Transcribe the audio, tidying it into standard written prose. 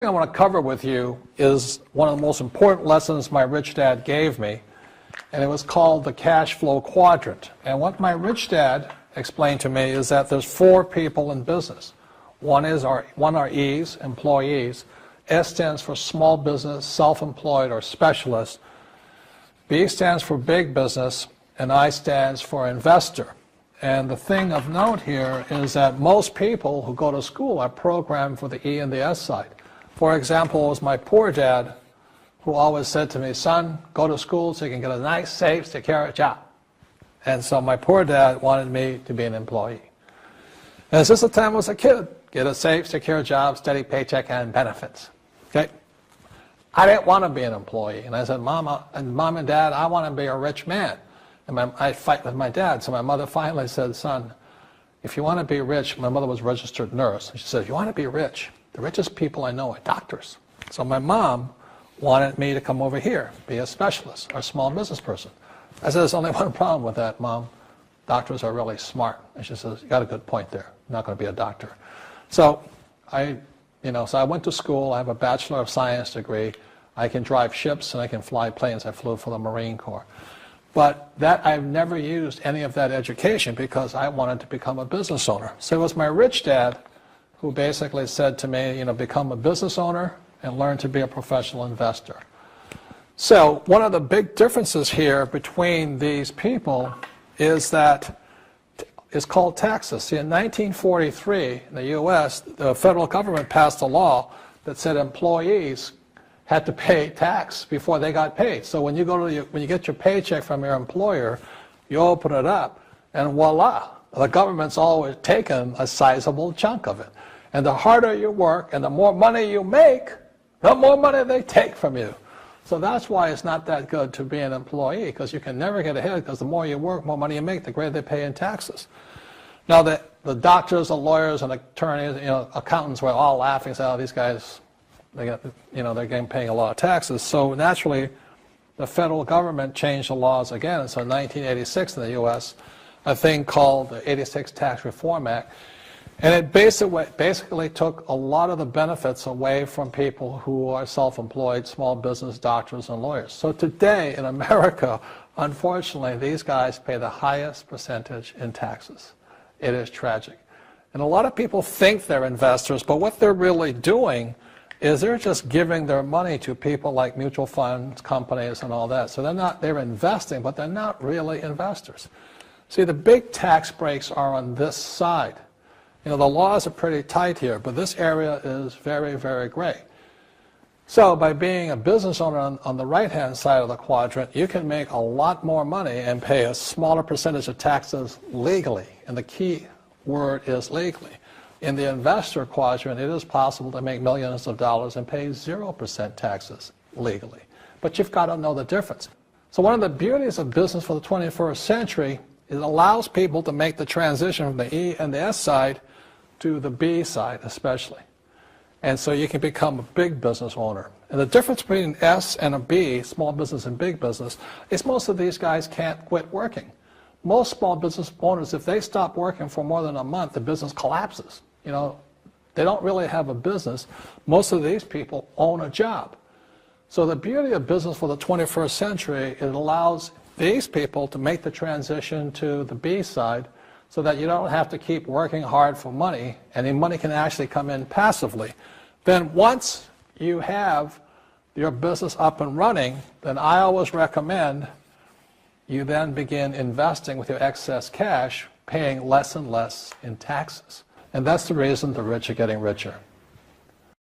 I want to cover with you is one of the most important lessons my rich dad gave me, and it was called the cash flow quadrant. And what my rich dad explained to me is that there's four people in business. One are E's, employees. S stands for small business, self-employed, or specialist. B stands for big business, and I stands for investor. And the thing of note here is that most people who go to school are programmed for the E and the S side. For example, it was my poor dad who always said to me, son, go to school so you can get a nice, safe, secure job. And so my poor dad wanted me to be an employee. And since the time I was a kid, get a safe, secure job, steady paycheck, and benefits. Okay? I didn't want to be an employee. And I said, Mom and Dad, I want to be a rich man. And I fight with my dad. So my mother finally said, son, if you want to be rich, my mother was a registered nurse. And she said, if you want to be rich, the richest people I know are doctors. So my mom wanted me to come over here, be a specialist or a small business person. I said, there's only one problem with that, Mom. Doctors are really smart. And she says, you got a good point there. I'm not going to be a doctor. So I went to school. I have a Bachelor of Science degree. I can drive ships and I can fly planes. I flew for the Marine Corps. But I've never used any of that education because I wanted to become a business owner. So it was my rich dad who basically said to me, become a business owner and learn to be a professional investor. So one of the big differences here between these people is that it's called taxes. See, in 1943, in the U.S., the federal government passed a law that said employees had to pay tax before they got paid. So when you get your paycheck from your employer, you open it up, and voila, the government's always taken a sizable chunk of it. And the harder you work and the more money you make, the more money they take from you. So that's why it's not that good to be an employee, because you can never get ahead, because the more you work, more money you make, the greater they pay in taxes. Now, the doctors, the lawyers, and attorneys, accountants were all laughing, saying, oh, these guys, they're paying a lot of taxes. So naturally, the federal government changed the laws again. So in 1986 in the U.S., a thing called the 86 Tax Reform Act, and it basically took a lot of the benefits away from people who are self-employed, small business, doctors, and lawyers. So today in America, unfortunately, these guys pay the highest percentage in taxes. It is tragic. And a lot of people think they're investors, but what they're really doing is they're just giving their money to people like mutual funds, companies, and all that. So they're investing, but they're not really investors. See, the big tax breaks are on this side. The laws are pretty tight here, but this area is very, very gray. So by being a business owner on the right-hand side of the quadrant, you can make a lot more money and pay a smaller percentage of taxes legally. And the key word is legally. In the investor quadrant, it is possible to make millions of dollars and pay 0% taxes legally. But you've got to know the difference. So one of the beauties of business for the 21st century is it allows people to make the transition from the E and the S side to the B side especially. And so you can become a big business owner. And the difference between an S and a B, small business and big business, is most of these guys can't quit working. Most small business owners, if they stop working for more than a month, the business collapses. They don't really have a business. Most of these people own a job. So the beauty of business for the 21st century, it allows these people to make the transition to the B side so that you don't have to keep working hard for money, and the money can actually come in passively. Then once you have your business up and running, then I always recommend you then begin investing with your excess cash, paying less and less in taxes. And that's the reason the rich are getting richer.